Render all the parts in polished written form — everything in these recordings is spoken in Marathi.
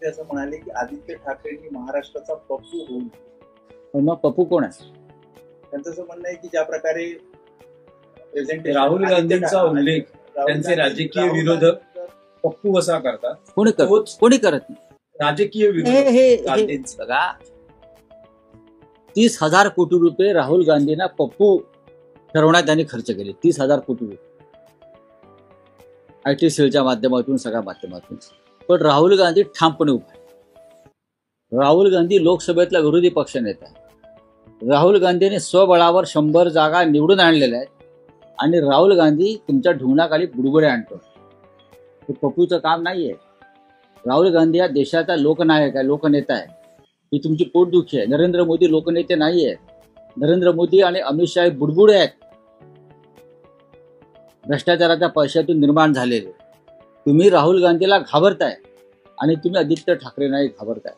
ते असं म्हणाले की आदित्य ठाकरेंनी महाराष्ट्राचा पप्पू होईल. मग पप्पू कोण आहे? त्यांचं असं म्हणणं आहे की ज्या प्रकारे राहुल गांधींचा उल्लेख त्यांचे राजकीय विरोधक पप्पू असा करतात. कोणी करत नाही. राजकीय विरोधक बघा, 30,000 कोटी रुपये राहुल गांधींना पप्पू ठरवण्यात त्यांनी खर्च केले. 30,000 कोटी रुपये IT सेलच्या माध्यमातून, सगळ्या माध्यमातून. पण राहुल गांधी ठामपणे उभा आहे. राहुल गांधी लोकसभेतला विरोधी पक्ष नेता आहे. राहुल गांधीने स्वबळावर 100 जागा निवडून आणलेल्या आहेत आणि राहुल गांधी तुमच्या ढुंगणाखाली बुडबुडे आणतो. हे पप्पूचं काम नाहीये. राहुल गांधी हा देशाचा लोकनायक आहे, लोकनेता आहे. ही तुमची पोटदुखी आहे. नरेंद्र मोदी लोकनेते नाहीये. नरेंद्र मोदी आणि अमित शहा बुडबुडे आहेत, भ्रष्टाचाराच्या पैशातून निर्माण झालेले. तुम्ही राहुल गांधीला घाबरताय आणि तुम्ही आदित्य ठाकरेंनाही घाबरताय.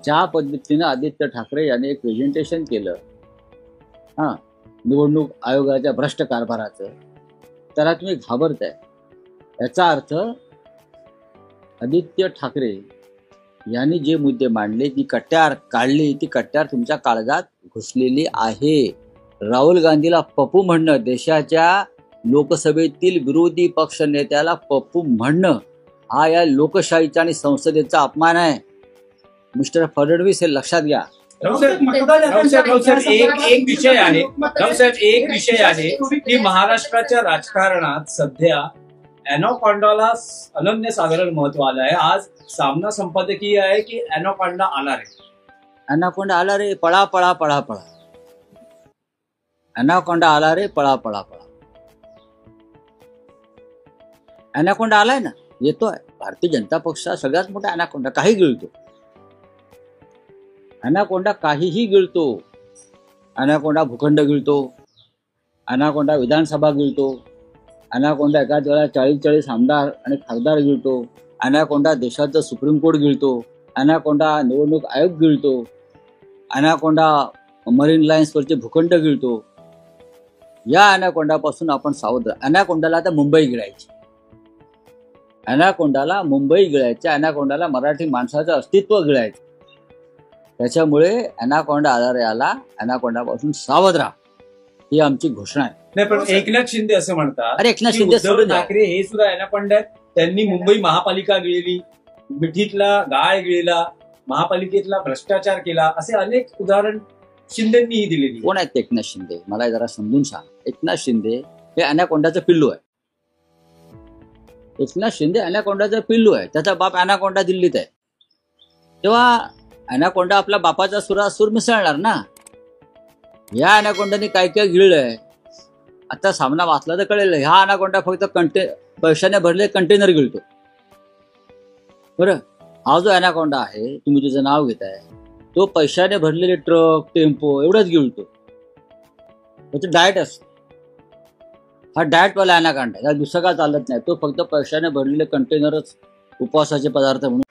ज्या पद्धतीनं आदित्य ठाकरे यांनी एक प्रेझेंटेशन केलं निवडणूक आयोगाच्या भ्रष्ट कारभाराचं, त्याला तुम्ही घाबरताय. याचा अर्थ आदित्य ठाकरे यांनी जे मुद्दे मांडले, ती कट्यार काढली, ती कट्यार तुमच्या काळजात घुसलेली आहे. राहुल गांधीला पप्पू म्हणणं, देशाच्या लोकसभेतील विरोधी पक्ष नेत्याला पप्पू म्हणणं, हा या लोकशाहीचा आणि संसदेचा अपमान आहे. मिस्टर फडणवीस हे लक्षात घ्या. एक विषय आहे की महाराष्ट्राच्या राजकारणात सध्या अॅनाकोंडाला अनन्यसाधारण महत्व आलं आहे. आज सामना संपादकीय आहे की अॅनाकोंडा आला रे, अॅनाकोंडा आला रे, पळा पळा पळा पळा. अॅनाकोंडा आला रे, पळा पळा पळा. अॅनाकोंडा आलाय ना, येतोय. भारतीय जनता पक्ष सगळ्यात मोठा अॅनाकोंडा, काही गिळतो. अॅनाकोंडा काहीही गिळतो. अॅनाकोंडा भूखंड गिळतो. अॅनाकोंडा विधानसभा गिळतो. अॅनाकोंडा एकाच वेळा 40 आमदार आणि खासदार गिळतो. अॅनाकोंडा देशाचं सुप्रीम कोर्ट गिळतो. अॅनाकोंडा निवडणूक आयोग गिळतो. अॅनाकोंडा मरीन लाईन्सवरचे भूखंड गिळतो. या अॅनाकोंडापासून आपण सावध. अॅनाकोंडाला आता मुंबई गिळायची. अॅनाकोंडाला मुंबई गिळायच्या. अॅनाकोंडाला मराठी माणसाचं अस्तित्व गिळायचं. त्याच्यामुळे अॅनाकोंडा आला रे आला, अॅनाकोंडापासून सावध राहा, ही आमची घोषणा आहे. नाही, पण एकनाथ शिंदे असं म्हणतात, अरे एकनाथ शिंदे ठाकरे हे सुद्धा अॅनाकोंडा आहेत. त्यांनी मुंबई महापालिका गिळली, मिठीतला गाळ गिळला, महापालिकेतला भ्रष्टाचार केला, असे अनेक उदाहरण शिंदेंनीही दिलेली. कोण आहेत एकनाथ शिंदे? मला जरा समजून सांग. एकनाथ शिंदे हे अॅनाकोंडाचं पिल्लू आहे. एकनाथ शिंदे अॅनाकोंडाचं पिल्लू आहे. त्याचा बाप अॅनाकोंडा दिल्लीत आहे. तेव्हा अॅनाकोंडा आपल्या बापाचा सुरासूर मिसळणार ना. या अॅनाकोंडाने काय काय गिळलंय आता सामना वाचला तर कळेल. हा अॅनाकोंडा फक्त पैशाने भरले कंटेनर गिळतो. बरं, हा जो अॅनाकोंडा आहे, तुम्ही तुझं नाव घेताय, तो पैशाने भरलेले ट्रक, टेम्पो एवढंच गिळतो. त्याचं डाएट असतं. हा डाएटवाला अॅनाकोंडा, या दुसरं काय चालत नाही. तो फक्त पैशाने भरलेले कंटेनरच उपवासाचे पदार्थ म्हणून.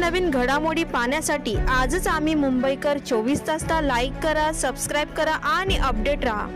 नवीन घडामोडी पाहण्यासाठी आजच आम्ही मुंबईकर 24 तासला लाईक करा, सबस्क्राईब करा आणि अपडेट रहा.